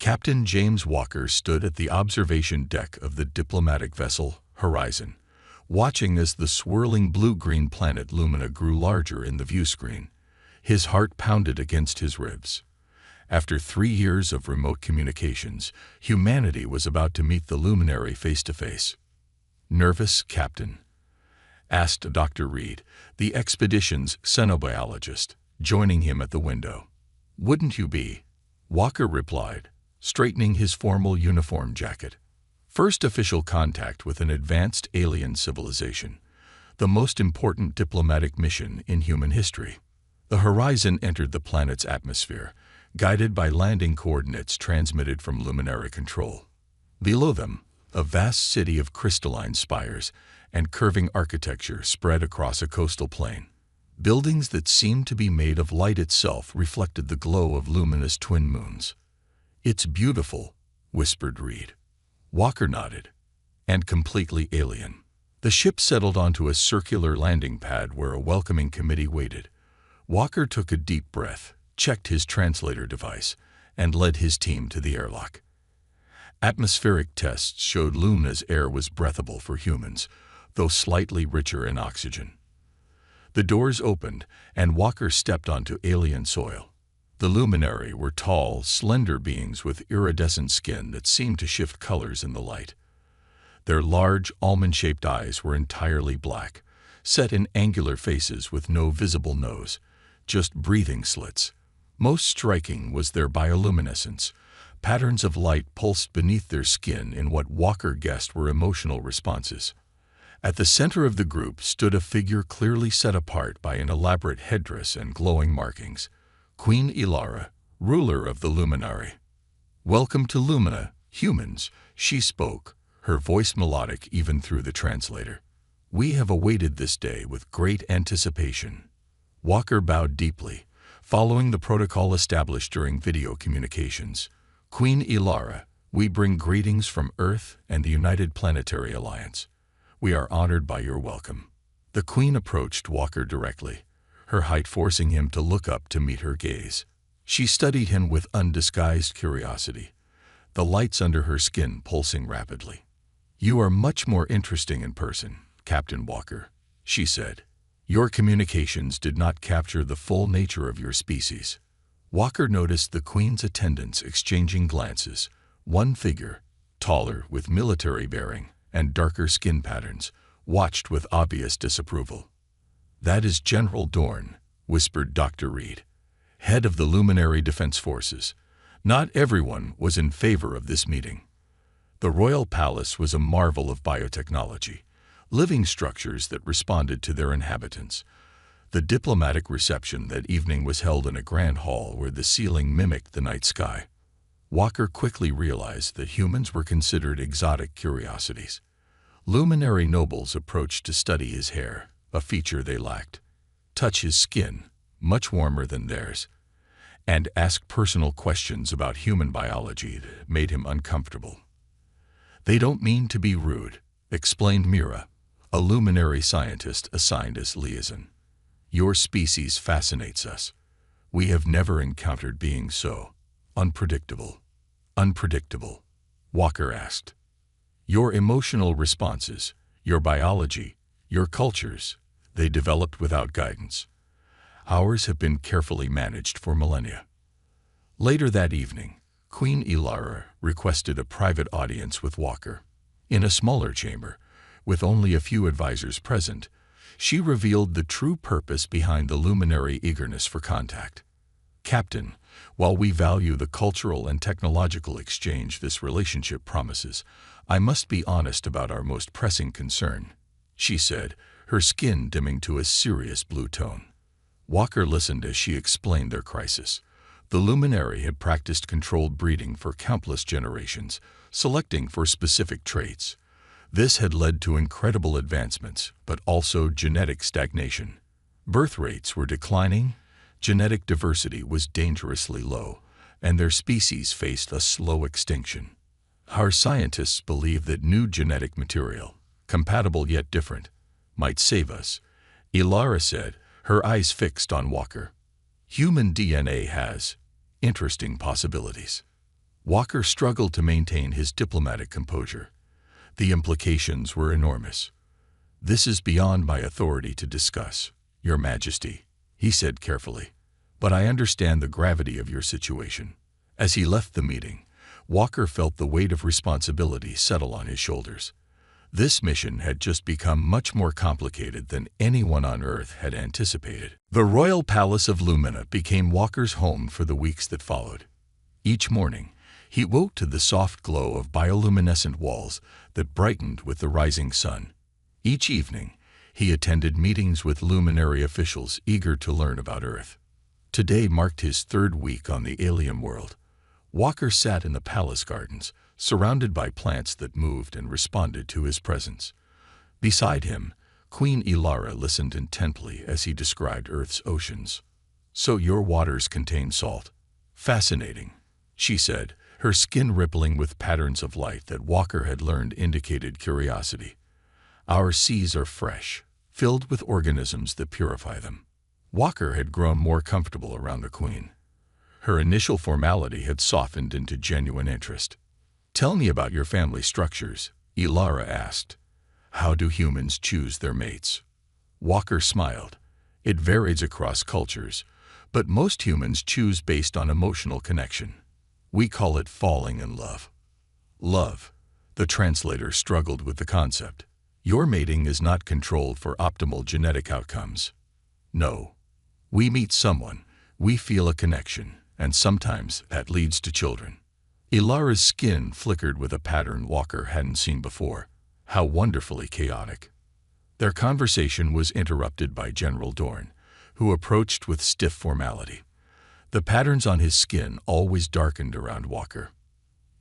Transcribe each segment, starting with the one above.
Captain James Walker stood at the observation deck of the diplomatic vessel Horizon, watching as the swirling blue-green planet Lumina grew larger in the viewscreen. His heart pounded against his ribs. After 3 years of remote communications, humanity was about to meet the luminary face-to-face. "Nervous, Captain?" asked Dr. Reed, the expedition's xenobiologist, joining him at the window. "Wouldn't you be?" Walker replied, straightening his formal uniform jacket. First official contact with an advanced alien civilization, the most important diplomatic mission in human history. The Horizon entered the planet's atmosphere, guided by landing coordinates transmitted from luminary control. Below them, a vast city of crystalline spires and curving architecture spread across a coastal plain. Buildings that seemed to be made of light itself reflected the glow of luminous twin moons. "It's beautiful," whispered Reed. Walker nodded. "And completely alien." The ship settled onto a circular landing pad where a welcoming committee waited. Walker took a deep breath, checked his translator device, and led his team to the airlock. Atmospheric tests showed Lumina's air was breathable for humans, though slightly richer in oxygen. The doors opened, and Walker stepped onto alien soil. The luminary were tall, slender beings with iridescent skin that seemed to shift colors in the light. Their large, almond-shaped eyes were entirely black, set in angular faces with no visible nose, just breathing slits. Most striking was their bioluminescence. Patterns of light pulsed beneath their skin in what Walker guessed were emotional responses. At the center of the group stood a figure clearly set apart by an elaborate headdress and glowing markings. Queen Ilara, ruler of the Luminary. "Welcome to Lumina, humans," she spoke, her voice melodic even through the translator. "We have awaited this day with great anticipation." Walker bowed deeply, following the protocol established during video communications. "Queen Ilara, we bring greetings from Earth and the United Planetary Alliance. We are honored by your welcome." The Queen approached Walker directly, her height forcing him to look up to meet her gaze. She studied him with undisguised curiosity, the lights under her skin pulsing rapidly. "You are much more interesting in person, Captain Walker," she said. "Your communications did not capture the full nature of your species." Walker noticed the Queen's attendants exchanging glances. One figure, taller, with military bearing and darker skin patterns, watched with obvious disapproval. "That is General Dorn," whispered Dr. Reed, head of the Luminary Defense Forces. Not everyone was in favor of this meeting. The royal palace was a marvel of biotechnology, living structures that responded to their inhabitants. The diplomatic reception that evening was held in a grand hall where the ceiling mimicked the night sky. Walker quickly realized that humans were considered exotic curiosities. Luminary nobles approached to study his hair, a feature they lacked, touch his skin, much warmer than theirs, and ask personal questions about human biology that made him uncomfortable. "They don't mean to be rude," explained Mira, a luminary scientist assigned as liaison. "Your species fascinates us. We have never encountered beings so unpredictable." "Unpredictable?" Walker asked. "Your emotional responses, your biology, your cultures, they developed without guidance. Ours have been carefully managed for millennia." Later that evening, Queen Ilara requested a private audience with Walker. In a smaller chamber, with only a few advisors present, she revealed the true purpose behind the luminary eagerness for contact. "Captain, while we value the cultural and technological exchange this relationship promises, I must be honest about our most pressing concern," she said, her skin dimming to a serious blue tone. Walker listened as she explained their crisis. The luminary had practiced controlled breeding for countless generations, selecting for specific traits. This had led to incredible advancements, but also genetic stagnation. Birth rates were declining, genetic diversity was dangerously low, and their species faced a slow extinction. Our scientists believe that new genetic material, compatible yet different, might save us, Ilara said, her eyes fixed on Walker. "Human DNA has interesting possibilities." Walker struggled to maintain his diplomatic composure. The implications were enormous. "This is beyond my authority to discuss, Your Majesty," he said carefully, "but I understand the gravity of your situation." As he left the meeting, Walker felt the weight of responsibility settle on his shoulders. This mission had just become much more complicated than anyone on Earth had anticipated. The Royal Palace of Lumina became Walker's home for the weeks that followed. Each morning, he woke to the soft glow of bioluminescent walls that brightened with the rising sun. Each evening, he attended meetings with luminary officials eager to learn about Earth. Today marked his third week on the alien world. Walker sat in the palace gardens, surrounded by plants that moved and responded to his presence. Beside him, Queen Ilara listened intently as he described Earth's oceans. "So your waters contain salt. Fascinating," she said, her skin rippling with patterns of light that Walker had learned indicated curiosity. "Our seas are fresh, filled with organisms that purify them." Walker had grown more comfortable around the Queen. Her initial formality had softened into genuine interest. "Tell me about your family structures," Ilara asked. "How do humans choose their mates?" Walker smiled. "It varies across cultures, but most humans choose based on emotional connection. We call it falling in love." Love. The translator struggled with the concept. "Your mating is not controlled for optimal genetic outcomes." "No. We meet someone, we feel a connection, and sometimes that leads to children." Ilara's skin flickered with a pattern Walker hadn't seen before. How wonderfully chaotic. Their conversation was interrupted by General Dorn, who approached with stiff formality. The patterns on his skin always darkened around Walker.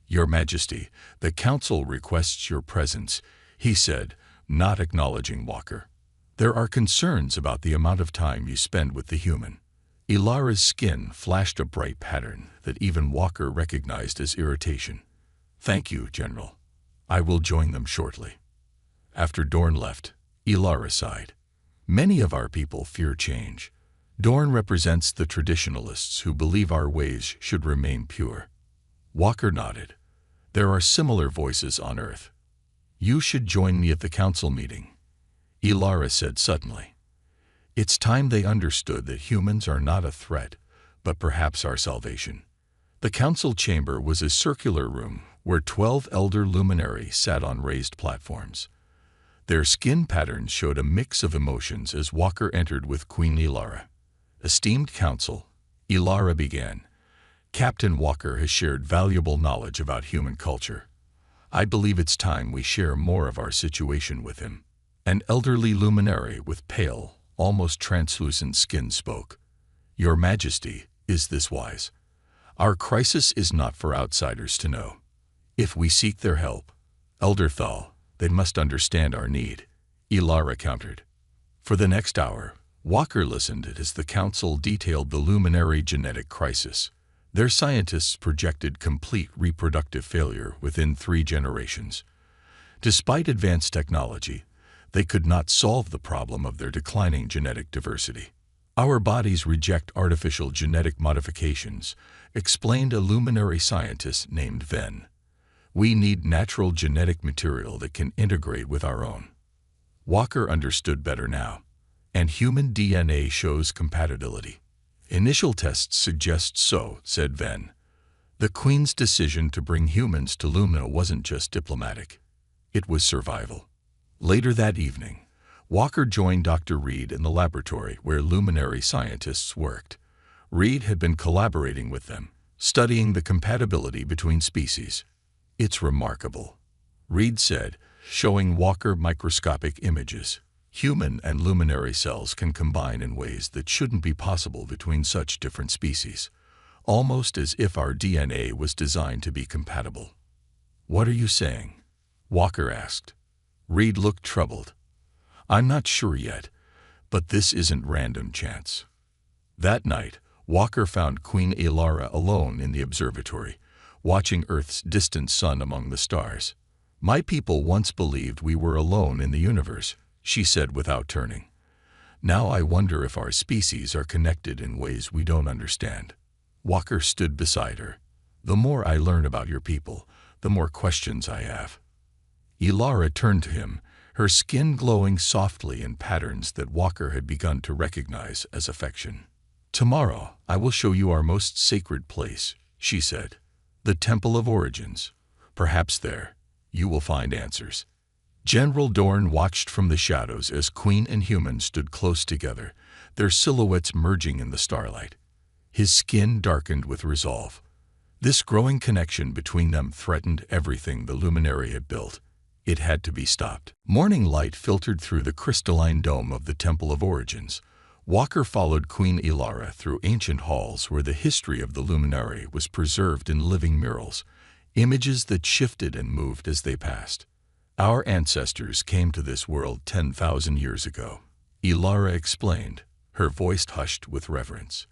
"Your Majesty, the Council requests your presence," he said, not acknowledging Walker. "There are concerns about the amount of time you spend with the human." Ilara's skin flashed a bright pattern that even Walker recognized as irritation. "Thank you, General. I will join them shortly." After Dorn left, Ilara sighed. "Many of our people fear change. Dorn represents the traditionalists who believe our ways should remain pure." Walker nodded. "There are similar voices on Earth." "You should join me at the council meeting," Ilara said suddenly. It's time they understood that humans are not a threat, but perhaps our salvation. The council chamber was a circular room where 12 elder luminaries sat on raised platforms. Their skin patterns showed a mix of emotions as Walker entered with Queen Ilara. "Esteemed council," Ilara began, "Captain Walker has shared valuable knowledge about human culture. I believe it's time we share more of our situation with him." An elderly luminary with pale, almost translucent skin spoke. "Your Majesty, is this wise? Our crisis is not for outsiders to know. If we seek their help, Elder Thal, they must understand our need," Ilara countered. For the next hour, Walker listened as the council detailed the luminary genetic crisis. Their scientists projected complete reproductive failure within 3 generations. Despite advanced technology, they could not solve the problem of their declining genetic diversity. "Our bodies reject artificial genetic modifications," explained a luminary scientist named Ven. "We need natural genetic material that can integrate with our own." Walker understood better now. "And human DNA shows compatibility." "Initial tests suggest so," said Ven. "The Queen's decision to bring humans to Lumina wasn't just diplomatic. It was survival." Later that evening, Walker joined Dr. Reed in the laboratory where luminary scientists worked. Reed had been collaborating with them, studying the compatibility between species. "It's remarkable," Reed said, showing Walker microscopic images. "Human and luminary cells can combine in ways that shouldn't be possible between such different species, almost as if our DNA was designed to be compatible." "What are you saying?" Walker asked. Reed looked troubled. "I'm not sure yet, but this isn't random chance." That night, Walker found Queen Ilara alone in the observatory, watching Earth's distant sun among the stars. "My people once believed we were alone in the universe," she said without turning. "Now I wonder if our species are connected in ways we don't understand." Walker stood beside her. The more I learn about your people, the more questions I have. Ilara turned to him, her skin glowing softly in patterns that Walker had begun to recognize as affection. "Tomorrow, I will show you our most sacred place," she said. "The Temple of Origins. Perhaps there, you will find answers." General Dorn watched from the shadows as Queen and human stood close together, their silhouettes merging in the starlight. His skin darkened with resolve. This growing connection between them threatened everything the luminary had built. It had to be stopped. Morning light filtered through the crystalline dome of the Temple of Origins. Walker followed Queen Ilara through ancient halls where the history of the luminary was preserved in living murals, images that shifted and moved as they passed. "Our ancestors came to this world 10,000 years ago," Ilara explained, her voice hushed with reverence.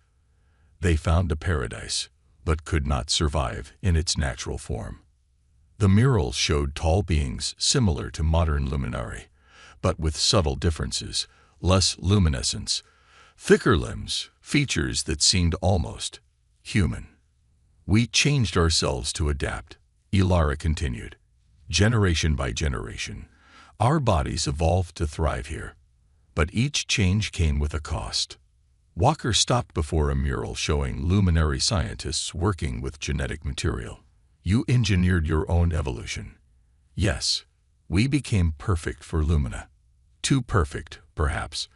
"They found a paradise, but could not survive in its natural form." The murals showed tall beings similar to modern luminari, but with subtle differences: less luminescence, thicker limbs, features that seemed almost human. "We changed ourselves to adapt," Ilara continued. "Generation by generation, our bodies evolved to thrive here. But each change came with a cost." Walker stopped before a mural showing luminary scientists working with genetic material. "You engineered your own evolution." "Yes, we became perfect for Lumina. Too perfect, perhaps."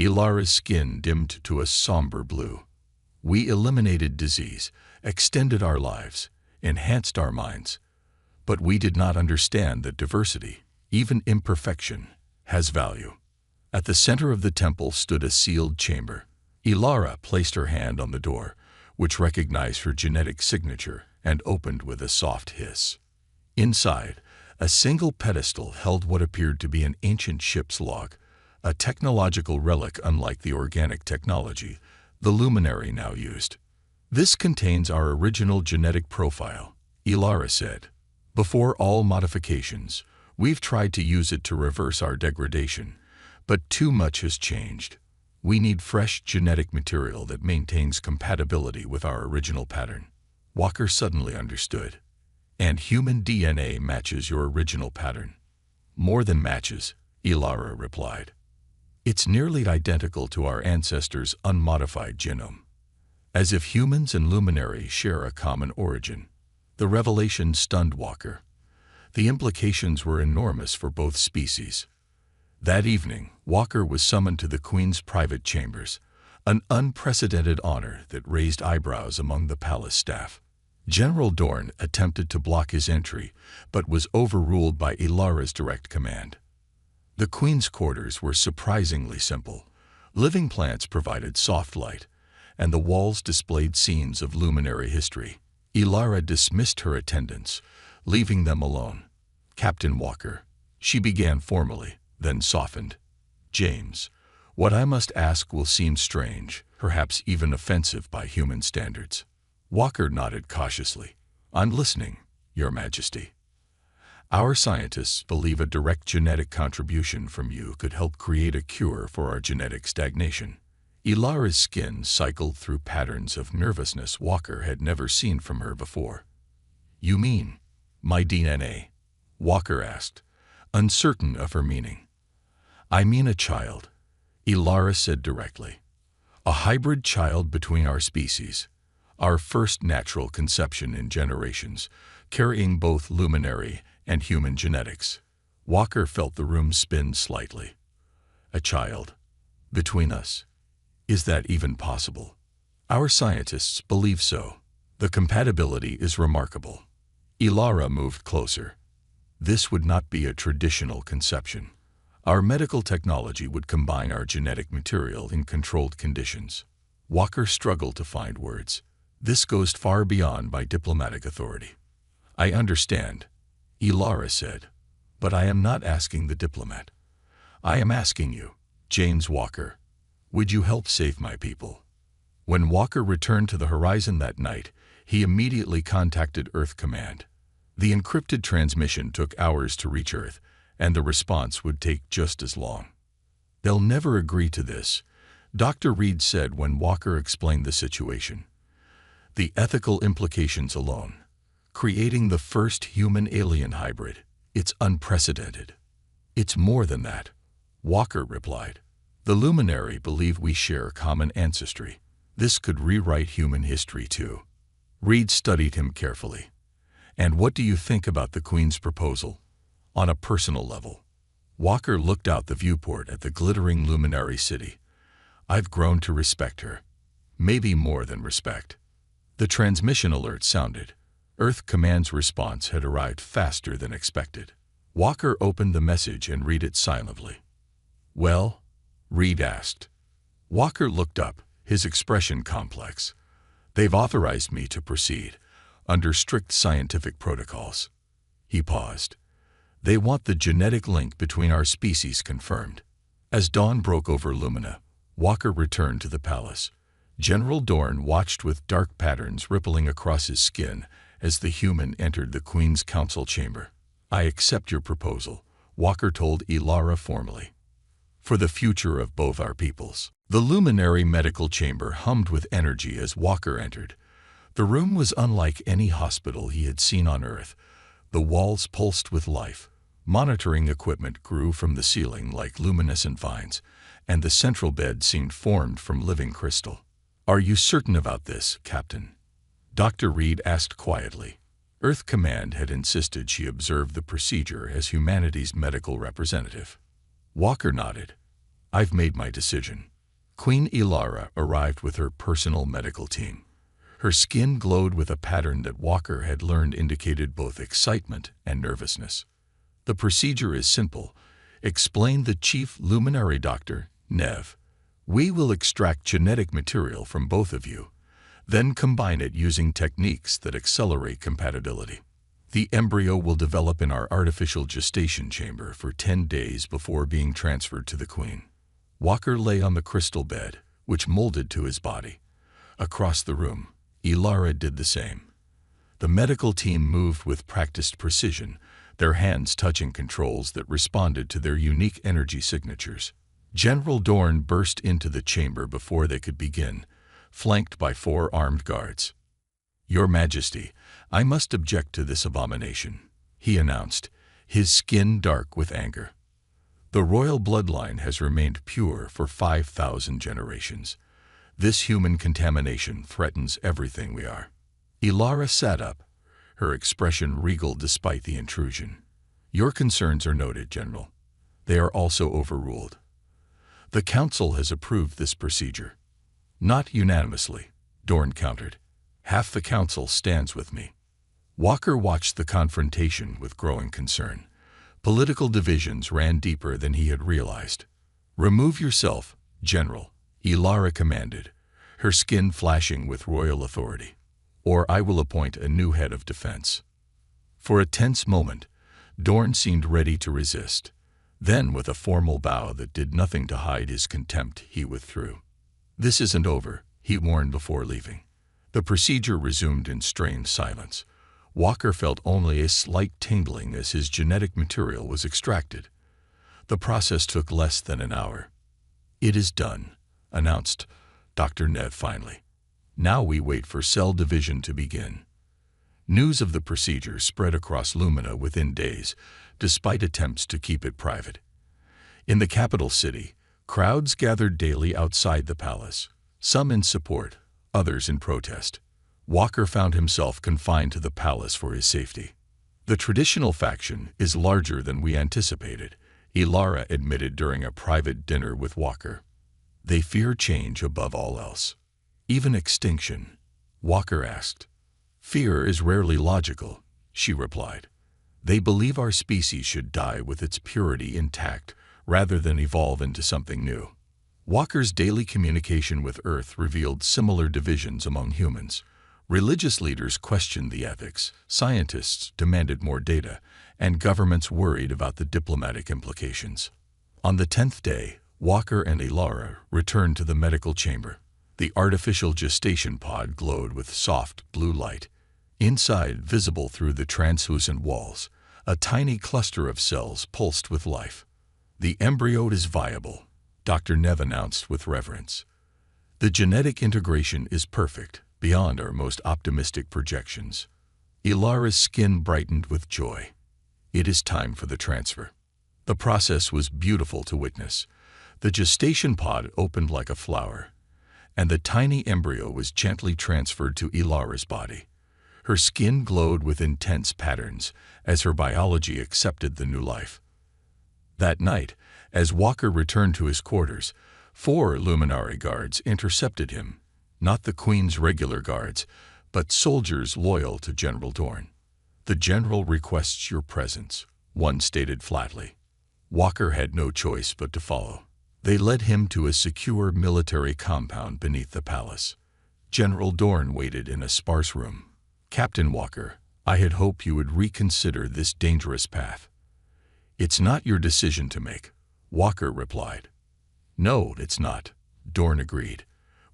Ilara's skin dimmed to a somber blue. "We eliminated disease, extended our lives, enhanced our minds. But we did not understand that diversity, even imperfection, has value." At the center of the temple stood a sealed chamber. Ilara placed her hand on the door, which recognized her genetic signature, and opened with a soft hiss. Inside, a single pedestal held what appeared to be an ancient ship's log, a technological relic unlike the organic technology the luminary now used. "This contains our original genetic profile," Ilara said. "Before all modifications, we've tried to use it to reverse our degradation, but too much has changed. We need fresh genetic material that maintains compatibility with our original pattern." Walker suddenly understood. "And human DNA matches your original pattern." "More than matches," Ilara replied. "It's nearly identical to our ancestors' unmodified genome. As if humans and luminary share a common origin." The revelation stunned Walker. The implications were enormous for both species. That evening, Walker was summoned to the Queen's private chambers, an unprecedented honor that raised eyebrows among the palace staff. General Dorn attempted to block his entry, but was overruled by Ilara's direct command. The Queen's quarters were surprisingly simple. Living plants provided soft light, and the walls displayed scenes of luminary history. Ilara dismissed her attendants, leaving them alone. "Captain Walker," she began formally, then softened. "James, what I must ask will seem strange, perhaps even offensive by human standards." Walker nodded cautiously. "I'm listening, Your Majesty." "Our scientists believe a direct genetic contribution from you could help create a cure for our genetic stagnation." Ilara's skin cycled through patterns of nervousness Walker had never seen from her before. "You mean my DNA?" Walker asked, uncertain of her meaning. "I mean a child," Ilara said directly. "A hybrid child between our species. Our first natural conception in generations, carrying both luminary and human genetics." Walker felt the room spin slightly. "A child? Between us? Is that even possible?" "Our scientists believe so. The compatibility is remarkable." Ilara moved closer. "This would not be a traditional conception. Our medical technology would combine our genetic material in controlled conditions." Walker struggled to find words. "This goes far beyond my diplomatic authority." "I understand," Ilara said, "but I am not asking the diplomat. I am asking you, James Walker. Would you help save my people?" When Walker returned to the horizon that night, he immediately contacted Earth Command. The encrypted transmission took hours to reach Earth, and the response would take just as long. "They'll never agree to this," Dr. Reed said when Walker explained the situation. "The ethical implications alone, creating the first human-alien hybrid. It's unprecedented. It's more than that, Walker replied. The Luminary believe we share common ancestry. This could rewrite human history too. Reed studied him carefully. And what do you think about the Queen's proposal? On a personal level. Walker looked out the viewport at the glittering luminary city. I've grown to respect her. Maybe more than respect. The transmission alert sounded. Earth Command's response had arrived faster than expected. Walker opened the message and read it silently. Well? Reed asked. Walker looked up, his expression complex. They've authorized me to proceed, under strict scientific protocols. He paused. They want the genetic link between our species confirmed. As dawn broke over Lumina, Walker returned to the palace. General Dorn watched with dark patterns rippling across his skin as the human entered the Queen's council chamber. I accept your proposal, Walker told Ilara formally. For the future of both our peoples. The luminary medical chamber hummed with energy as Walker entered. The room was unlike any hospital he had seen on Earth. The walls pulsed with life. Monitoring equipment grew from the ceiling like luminescent vines, and the central bed seemed formed from living crystal. Are you certain about this, Captain? Dr. Reed asked quietly. Earth Command had insisted she observe the procedure as humanity's medical representative. Walker nodded. I've made my decision. Queen Ilara arrived with her personal medical team. Her skin glowed with a pattern that Walker had learned indicated both excitement and nervousness. The procedure is simple, explained the chief luminary doctor, Nev. We will extract genetic material from both of you, then combine it using techniques that accelerate compatibility. The embryo will develop in our artificial gestation chamber for 10 days before being transferred to the Queen. Walker lay on the crystal bed, which molded to his body. Across the room, Ilara did the same. The medical team moved with practiced precision, their hands touching controls that responded to their unique energy signatures. General Dorn burst into the chamber before they could begin, flanked by 4 armed guards. Your Majesty, I must object to this abomination, he announced, his skin dark with anger. The royal bloodline has remained pure for 5,000 generations. This human contamination threatens everything we are. Ilara sat up, her expression regal despite the intrusion. Your concerns are noted, General. They are also overruled. The Council has approved this procedure. Not unanimously, Dorn countered. Half the Council stands with me. Walker watched the confrontation with growing concern. Political divisions ran deeper than he had realized. Remove yourself, General, Ilara commanded, her skin flashing with royal authority, or I will appoint a new head of defense. For a tense moment, Dorn seemed ready to resist. Then, with a formal bow that did nothing to hide his contempt, he withdrew. This isn't over, he warned before leaving. The procedure resumed in strained silence. Walker felt only a slight tingling as his genetic material was extracted. The process took less than an hour. It is done, announced Dr. Nev finally. Now we wait for cell division to begin. News of the procedure spread across Lumina within days, despite attempts to keep it private. In the capital city, crowds gathered daily outside the palace, some in support, others in protest. Walker found himself confined to the palace for his safety. The traditional faction is larger than we anticipated, Ilara admitted during a private dinner with Walker. They fear change above all else. Even extinction, Walker asked. Fear is rarely logical, she replied. They believe our species should die with its purity intact rather than evolve into something new. Walker's daily communication with Earth revealed similar divisions among humans. Religious leaders questioned the ethics, scientists demanded more data, and governments worried about the diplomatic implications. On the 10th day, Walker and Ilara returned to the medical chamber. The artificial gestation pod glowed with soft blue light. Inside, visible through the translucent walls, a tiny cluster of cells pulsed with life. The embryo is viable, Dr. Nev announced with reverence. The genetic integration is perfect, beyond our most optimistic projections. Ilara's skin brightened with joy. It is time for the transfer. The process was beautiful to witness. The gestation pod opened like a flower, and the tiny embryo was gently transferred to Ilara's body. Her skin glowed with intense patterns as her biology accepted the new life. That night, as Walker returned to his quarters, 4 Luminari guards intercepted him, not the Queen's regular guards, but soldiers loyal to General Dorn. "The General requests your presence," one stated flatly. Walker had no choice but to follow. They led him to a secure military compound beneath the palace. General Dorn waited in a sparse room. "Captain Walker, I had hoped you would reconsider this dangerous path." "It's not your decision to make," Walker replied. "No, it's not," Dorn agreed,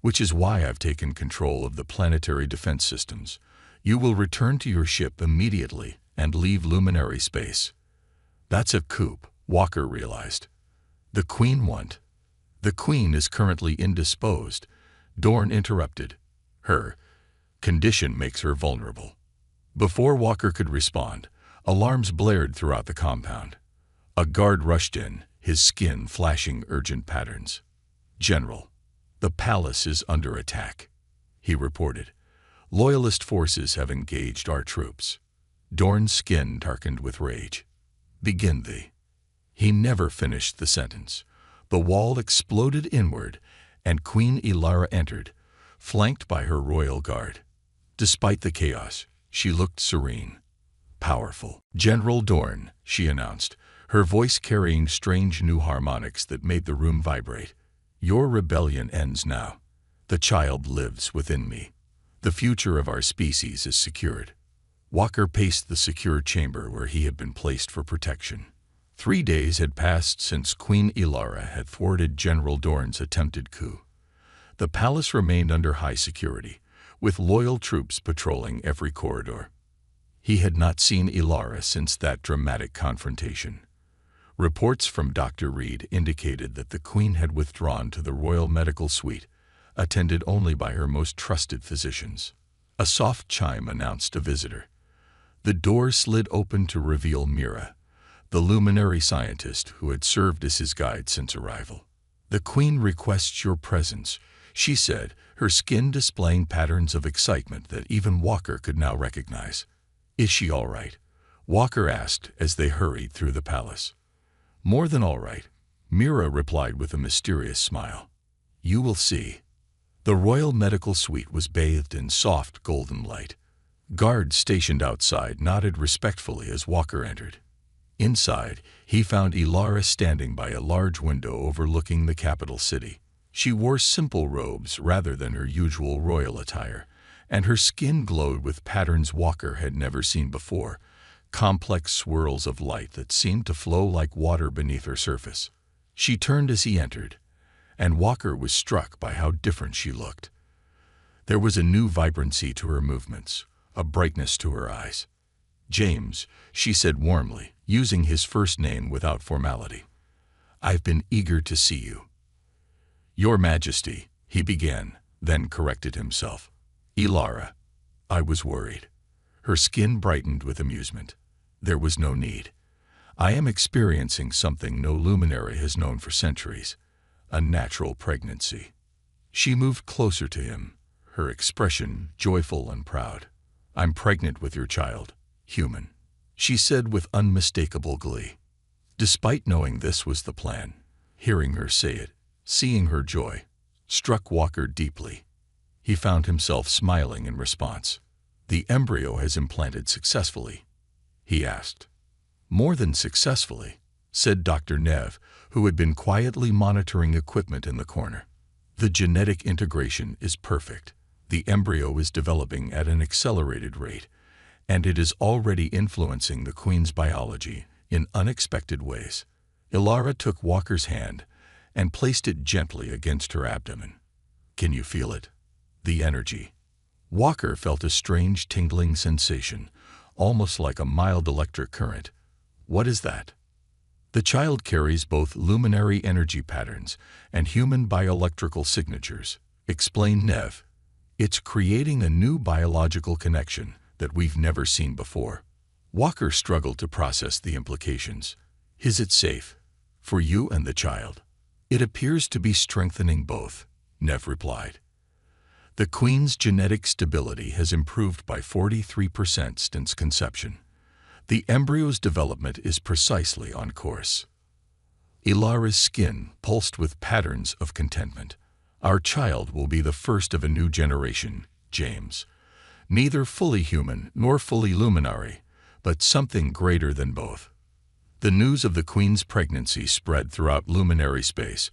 "which is why I've taken control of the planetary defense systems. You will return to your ship immediately and leave luminary space." "That's a coup," Walker realized. "The Queen won't." "The Queen is currently indisposed," Dorn interrupted. "Her condition makes her vulnerable." Before Walker could respond, alarms blared throughout the compound. A guard rushed in, his skin flashing urgent patterns. "General, the palace is under attack," he reported. "Loyalist forces have engaged our troops." Dorn's skin darkened with rage. "Begin thee." He never finished the sentence. The wall exploded inward, and Queen Ilara entered, flanked by her royal guard. Despite the chaos, she looked serene, powerful. "General Dorn," she announced, her voice carrying strange new harmonics that made the room vibrate. "Your rebellion ends now. The child lives within me. The future of our species is secured." Walker paced the secure chamber where he had been placed for protection. 3 days had passed since Queen Ilara had thwarted General Dorn's attempted coup. The palace remained under high security, with loyal troops patrolling every corridor. He had not seen Ilara since that dramatic confrontation. Reports from Dr. Reed indicated that the Queen had withdrawn to the Royal Medical Suite, attended only by her most trusted physicians. A soft chime announced a visitor. The door slid open to reveal Mira, the luminary scientist who had served as his guide since arrival. "The Queen requests your presence," she said, her skin displaying patterns of excitement that even Walker could now recognize. "Is she all right?" Walker asked as they hurried through the palace. "More than all right," Mira replied with a mysterious smile. "You will see." The Royal Medical Suite was bathed in soft golden light. Guards stationed outside nodded respectfully as Walker entered. Inside, he found Ilara standing by a large window overlooking the capital city. She wore simple robes rather than her usual royal attire, and her skin glowed with patterns Walker had never seen before, complex swirls of light that seemed to flow like water beneath her surface. She turned as he entered, and Walker was struck by how different she looked. There was a new vibrancy to her movements, a brightness to her eyes. "James," she said warmly, using his first name without formality. "I've been eager to see you." "Your Majesty," he began, then corrected himself. "Ilara, I was worried." Her skin brightened with amusement. "There was no need. I am experiencing something no luminary has known for centuries, a natural pregnancy." She moved closer to him, her expression joyful and proud. "I'm pregnant with your child, human," she said with unmistakable glee. Despite knowing this was the plan, hearing her say it, seeing her joy, struck Walker deeply. He found himself smiling in response. "The embryo has implanted successfully?" he asked. "More than successfully," said Dr. Nev, who had been quietly monitoring equipment in the corner. "The genetic integration is perfect. The embryo is developing at an accelerated rate, and it is already influencing the Queen's biology in unexpected ways." Ilara took Walker's hand and placed it gently against her abdomen. "Can you feel it? The energy?" Walker felt a strange tingling sensation, almost like a mild electric current. "What is that?" "The child carries both luminary energy patterns and human bioelectrical signatures," explained Nev. "It's creating a new biological connection that we've never seen before. Walker struggled to process the implications. Is it safe? For you and the child? It appears to be strengthening both, Nev replied. The Queen's genetic stability has improved by 43% since conception. The embryo's development is precisely on course. Ilara's skin pulsed with patterns of contentment. Our child will be the first of a new generation, James. Neither fully human nor fully luminary, but something greater than both. The news of the Queen's pregnancy spread throughout luminary space,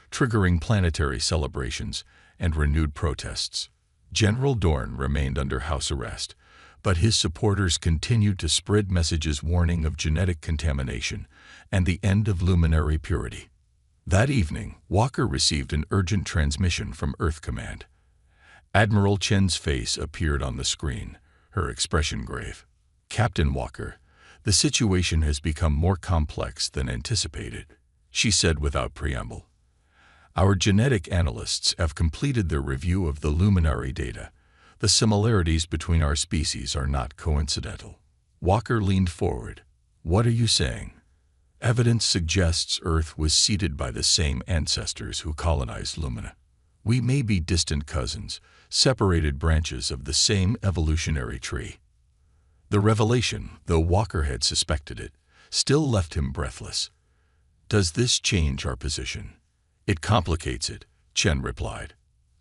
triggering planetary celebrations and renewed protests. General Dorn remained under house arrest, but his supporters continued to spread messages warning of genetic contamination and the end of luminary purity. That evening, Walker received an urgent transmission from Earth Command. Admiral Chen's face appeared on the screen, her expression grave. "Captain Walker, the situation has become more complex than anticipated," she said without preamble. "Our genetic analysts have completed their review of the luminary data. The similarities between our species are not coincidental." Walker leaned forward. "What are you saying?" "Evidence suggests Earth was seeded by the same ancestors who colonized Lumina. We may be distant cousins, separated branches of the same evolutionary tree." The revelation, though Walker had suspected it, still left him breathless. "Does this change our position?" "It complicates it," Chen replied.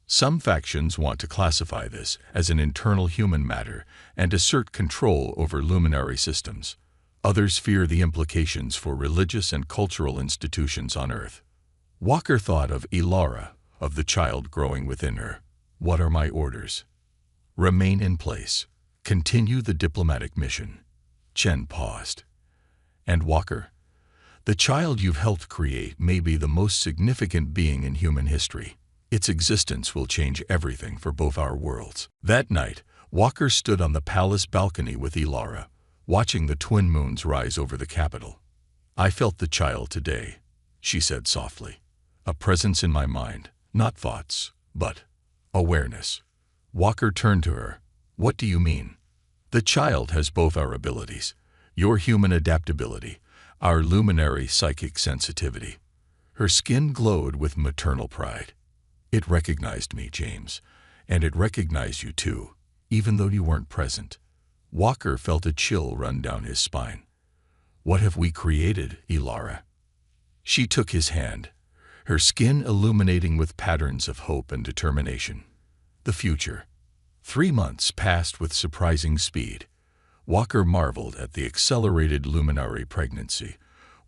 "Some factions want to classify this as an internal human matter and assert control over luminary systems. Others fear the implications for religious and cultural institutions on Earth." Walker thought of Ilara, of the child growing within her. "What are my orders?" "Remain in place. Continue the diplomatic mission." Chen paused. "And Walker? The child you've helped create may be the most significant being in human history. Its existence will change everything for both our worlds." That night, Walker stood on the palace balcony with Ilara, watching the twin moons rise over the capital. "I felt the child today," she said softly. "A presence in my mind, not thoughts, but awareness." Walker turned to her. "What do you mean?" "The child has both our abilities, your human adaptability, our luminary psychic sensitivity." Her skin glowed with maternal pride. "It recognized me, James, and it recognized you too, even though you weren't present." Walker felt a chill run down his spine. "What have we created, Ilara?" She took his hand, her skin illuminating with patterns of hope and determination. "The future." 3 months passed with surprising speed. Walker marveled at the accelerated luminary pregnancy.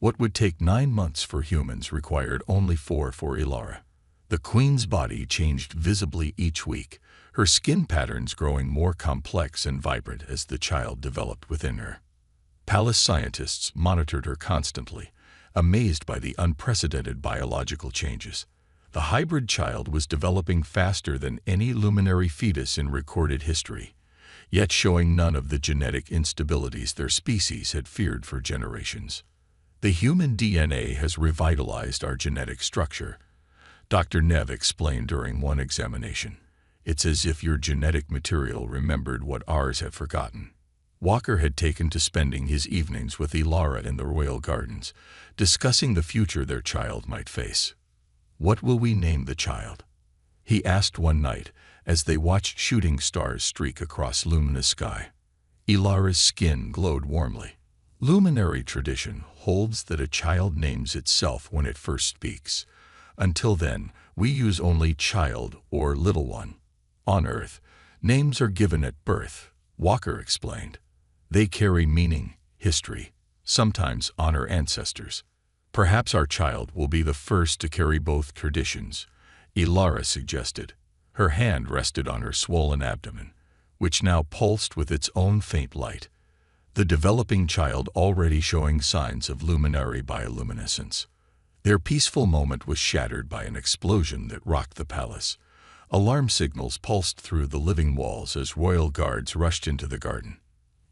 What would take 9 months for humans required only 4 for Ilara. The Queen's body changed visibly each week, her skin patterns growing more complex and vibrant as the child developed within her. Palace scientists monitored her constantly, amazed by the unprecedented biological changes. The hybrid child was developing faster than any luminary fetus in recorded history, yet showing none of the genetic instabilities their species had feared for generations. "The human DNA has revitalized our genetic structure," Dr. Nev explained during one examination. "It's as if your genetic material remembered what ours had forgotten." Walker had taken to spending his evenings with Ilara in the royal gardens, discussing the future their child might face. "What will we name the child?" he asked one night as they watched shooting stars streak across luminous sky. Ilara's skin glowed warmly. "Luminary tradition holds that a child names itself when it first speaks. Until then, we use only child or little one. On Earth, names are given at birth," Walker explained. "They carry meaning, history, sometimes honor ancestors. Perhaps our child will be the first to carry both traditions," Ilara suggested. Her hand rested on her swollen abdomen, which now pulsed with its own faint light. The developing child already showing signs of luminary bioluminescence. Their peaceful moment was shattered by an explosion that rocked the palace. Alarm signals pulsed through the living walls as royal guards rushed into the garden.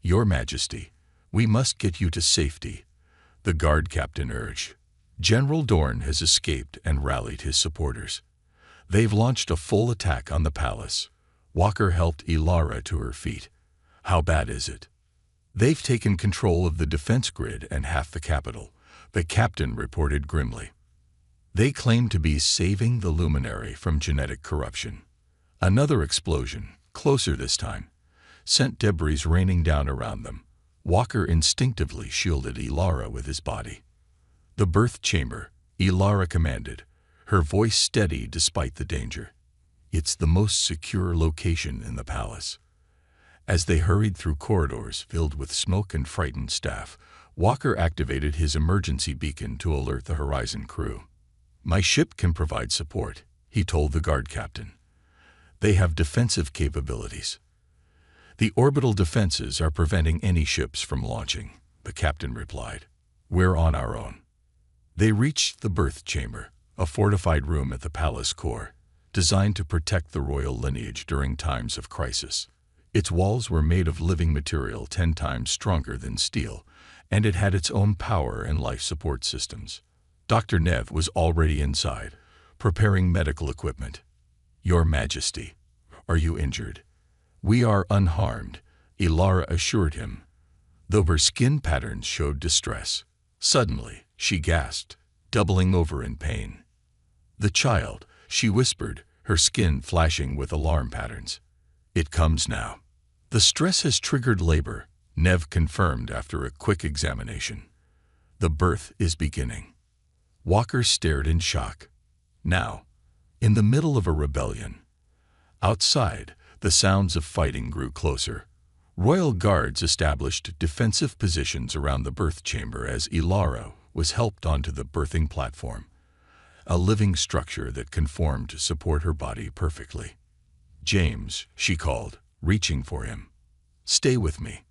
"Your Majesty, we must get you to safety," the guard captain urged. "General Dorn has escaped and rallied his supporters. They've launched a full attack on the palace." Walker helped Ilara to her feet. How bad is it? They've taken control of the defense grid and half the capital, the captain reported grimly. They claim to be saving the luminary from genetic corruption. Another explosion, closer this time, sent debris raining down around them. Walker instinctively shielded Ilara with his body. The birth chamber, Ilara commanded, her voice steady despite the danger. It's the most secure location in the palace. As they hurried through corridors filled with smoke and frightened staff, Walker activated his emergency beacon to alert the Horizon crew. My ship can provide support, he told the guard captain. They have defensive capabilities. The orbital defenses are preventing any ships from launching, the captain replied. We're on our own. They reached the birth chamber, a fortified room at the palace core, designed to protect the royal lineage during times of crisis. Its walls were made of living material 10 times stronger than steel, and it had its own power and life support systems. Dr. Nev was already inside, preparing medical equipment. Your Majesty, are you injured? We are unharmed, Ilara assured him, though her skin patterns showed distress. Suddenly, she gasped, doubling over in pain. The child, she whispered, her skin flashing with alarm patterns. It comes now. The stress has triggered labor, Nev confirmed after a quick examination. The birth is beginning. Walker stared in shock. Now, in the middle of a rebellion. Outside, the sounds of fighting grew closer. Royal guards established defensive positions around the birth chamber as Ilara was helped onto the birthing platform, a living structure that conformed to support her body perfectly. James, she called, reaching for him. Stay with me.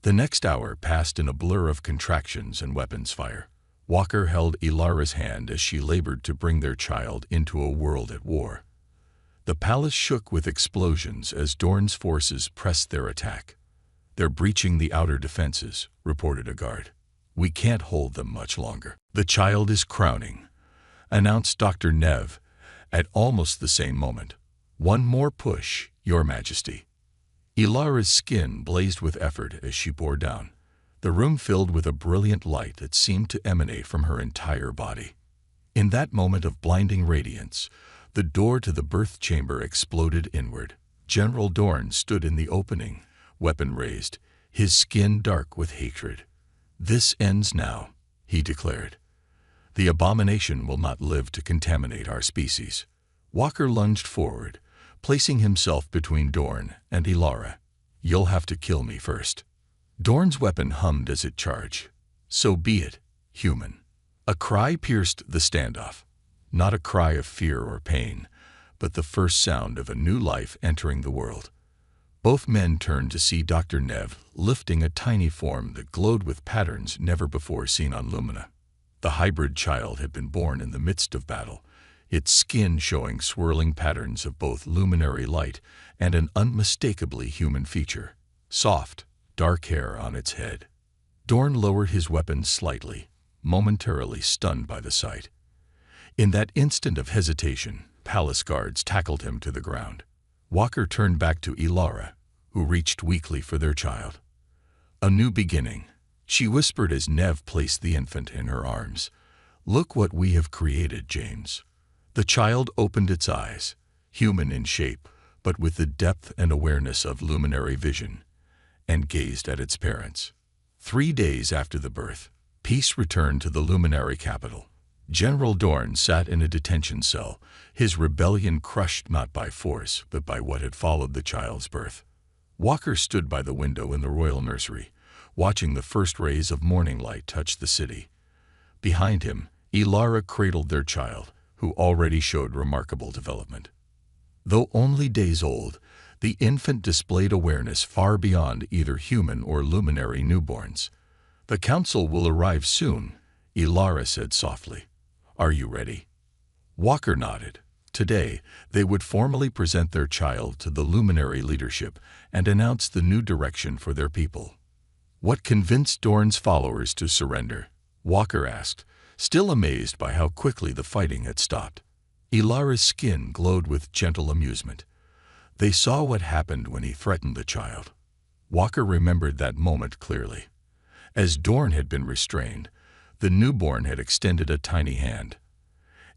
The next hour passed in a blur of contractions and weapons fire. Walker held Ilara's hand as she labored to bring their child into a world at war. The palace shook with explosions as Dorn's forces pressed their attack. They're breaching the outer defenses, reported a guard. We can't hold them much longer. The child is crowning, announced Dr. Nev at almost the same moment. One more push, Your Majesty. Ilara's skin blazed with effort as she bore down. The room filled with a brilliant light that seemed to emanate from her entire body. In that moment of blinding radiance, the door to the birth chamber exploded inward. General Dorn stood in the opening, weapon raised, his skin dark with hatred. This ends now, he declared. The abomination will not live to contaminate our species. Walker lunged forward, placing himself between Dorn and Ilara. You'll have to kill me first. Dorn's weapon hummed as it charged. So be it, human. A cry pierced the standoff. Not a cry of fear or pain, but the first sound of a new life entering the world. Both men turned to see Dr. Nev lifting a tiny form that glowed with patterns never before seen on Lumina. The hybrid child had been born in the midst of battle, its skin showing swirling patterns of both luminary light and an unmistakably human feature. Soft, dark hair on its head. Dorn lowered his weapon slightly, momentarily stunned by the sight. In that instant of hesitation, palace guards tackled him to the ground. Walker turned back to Ilara, who reached weakly for their child. A new beginning, she whispered as Nev placed the infant in her arms. Look what we have created, James. The child opened its eyes, human in shape, but with the depth and awareness of luminary vision, and gazed at its parents. 3 days after the birth, peace returned to the luminary capital. General Dorn sat in a detention cell, his rebellion crushed not by force, but by what had followed the child's birth. Walker stood by the window in the royal nursery, watching the first rays of morning light touch the city. Behind him, Ilara cradled their child, who already showed remarkable development. Though only days old, the infant displayed awareness far beyond either human or luminary newborns. The council will arrive soon, Ilara said softly. Are you ready? Walker nodded. Today, they would formally present their child to the luminary leadership and announce the new direction for their people. What convinced Dorn's followers to surrender? Walker asked, still amazed by how quickly the fighting had stopped. Ilara's skin glowed with gentle amusement. They saw what happened when he threatened the child. Walker remembered that moment clearly. As Dorn had been restrained, the newborn had extended a tiny hand.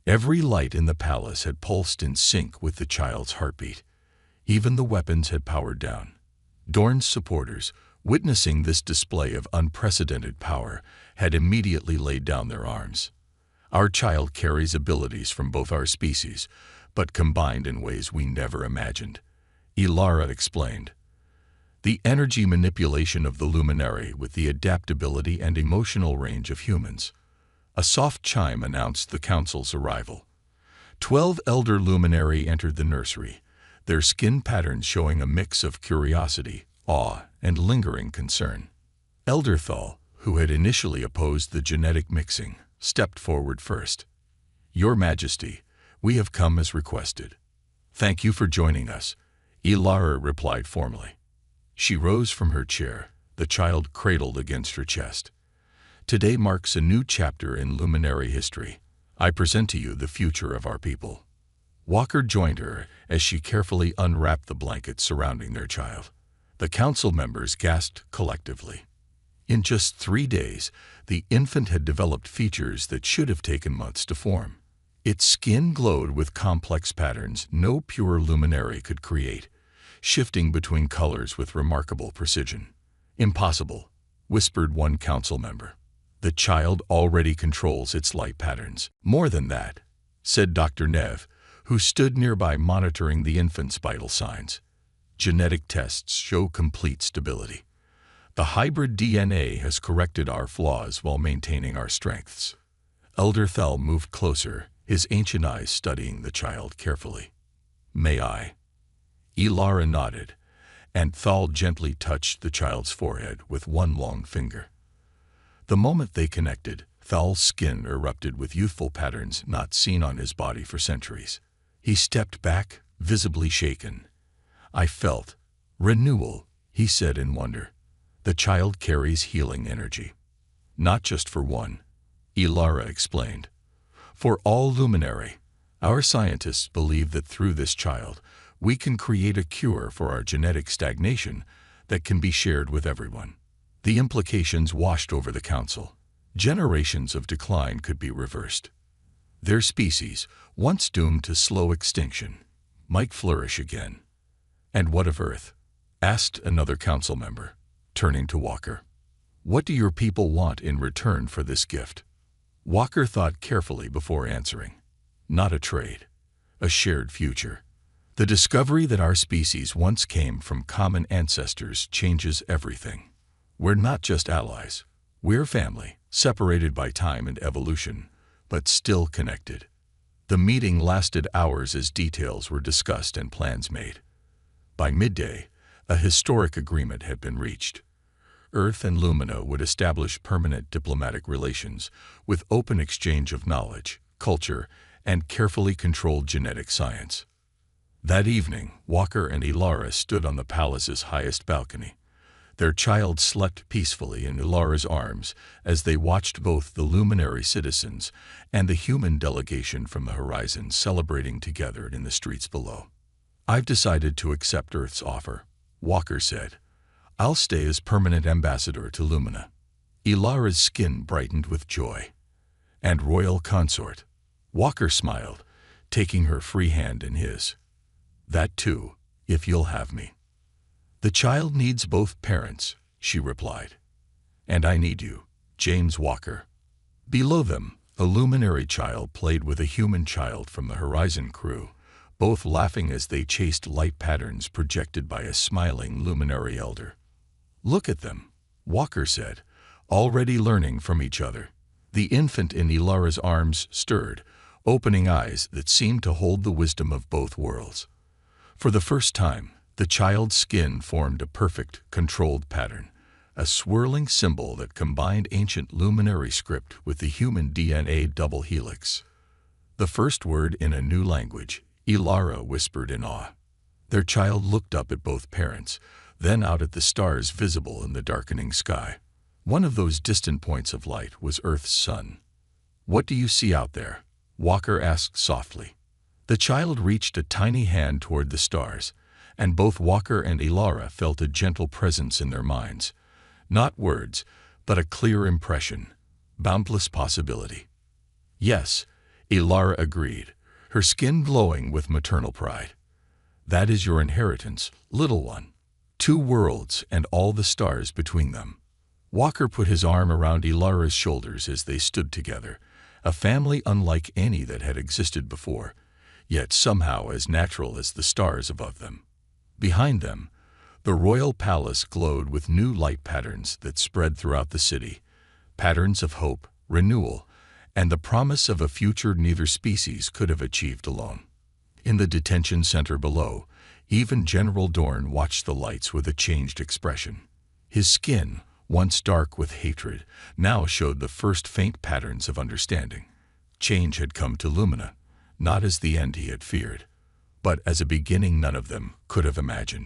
Every light in the palace had pulsed in sync with the child's heartbeat. Even the weapons had powered down. Dorn's supporters, witnessing this display of unprecedented power, had immediately laid down their arms. Our child carries abilities from both our species, but combined in ways we never imagined, Ilara explained. The energy manipulation of the luminary with the adaptability and emotional range of humans. A soft chime announced the council's arrival. 12 elder luminary entered the nursery, their skin patterns showing a mix of curiosity, awe, and lingering concern. Elder Thal, who had initially opposed the genetic mixing, stepped forward first. Your Majesty, we have come as requested. Thank you for joining us, Ilara replied formally. She rose from her chair, the child cradled against her chest. Today marks a new chapter in luminary history. I present to you the future of our people. Walker joined her as she carefully unwrapped the blanket surrounding their child. The council members gasped collectively. In just 3 days, the infant had developed features that should have taken months to form. Its skin glowed with complex patterns no pure luminary could create, shifting between colors with remarkable precision. Impossible, whispered one council member. The child already controls its light patterns. More than that, said Dr. Nev, who stood nearby monitoring the infant's vital signs. Genetic tests show complete stability. The hybrid DNA has corrected our flaws while maintaining our strengths. Elder Thal moved closer, his ancient eyes studying the child carefully. May I? Ilara nodded, and Thal gently touched the child's forehead with one long finger. The moment they connected, Thal's skin erupted with youthful patterns not seen on his body for centuries. He stepped back, visibly shaken. I felt renewal, he said in wonder. The child carries healing energy. Not just for one, Ilara explained. For all luminary, our scientists believe that through this child, we can create a cure for our genetic stagnation that can be shared with everyone. The implications washed over the council. Generations of decline could be reversed. Their species, once doomed to slow extinction, might flourish again. And what of Earth? Asked another council member, turning to Walker. What do your people want in return for this gift? Walker thought carefully before answering. Not a trade, a shared future. The discovery that our species once came from common ancestors changes everything. We're not just allies. We're family, separated by time and evolution, but still connected. The meeting lasted hours as details were discussed and plans made. By midday, a historic agreement had been reached. Earth and Lumina would establish permanent diplomatic relations with open exchange of knowledge, culture, and carefully controlled genetic science. That evening, Walker and Ilara stood on the palace's highest balcony. Their child slept peacefully in Ilara's arms as they watched both the luminary citizens and the human delegation from the horizon celebrating together in the streets below. I've decided to accept Earth's offer, Walker said. I'll stay as permanent ambassador to Lumina. Ilara's skin brightened with joy. And royal consort. Walker smiled, taking her free hand in his. That too, if you'll have me. The child needs both parents, she replied. And I need you, James Walker. Below them, a luminary child played with a human child from the Horizon crew, both laughing as they chased light patterns projected by a smiling luminary elder. Look at them, Walker said, already learning from each other. The infant in Ilara's arms stirred, opening eyes that seemed to hold the wisdom of both worlds. For the first time, the child's skin formed a perfect, controlled pattern, a swirling symbol that combined ancient luminary script with the human DNA double helix. The first word in a new language, Ilara whispered in awe. Their child looked up at both parents, then out at the stars visible in the darkening sky. One of those distant points of light was Earth's sun. What do you see out there? Walker asked softly. The child reached a tiny hand toward the stars, and both Walker and Ilara felt a gentle presence in their minds. Not words, but a clear impression, boundless possibility. Yes, Ilara agreed, her skin glowing with maternal pride. That is your inheritance, little one. 2 worlds and all the stars between them. Walker put his arm around Ilara's shoulders as they stood together, a family unlike any that had existed before, yet somehow as natural as the stars above them. Behind them, the royal palace glowed with new light patterns that spread throughout the city, patterns of hope, renewal, and the promise of a future neither species could have achieved alone. In the detention center below, even General Dorn watched the lights with a changed expression. His skin, once dark with hatred, now showed the first faint patterns of understanding. Change had come to Lumina, not as the end he had feared, but as a beginning none of them could have imagined.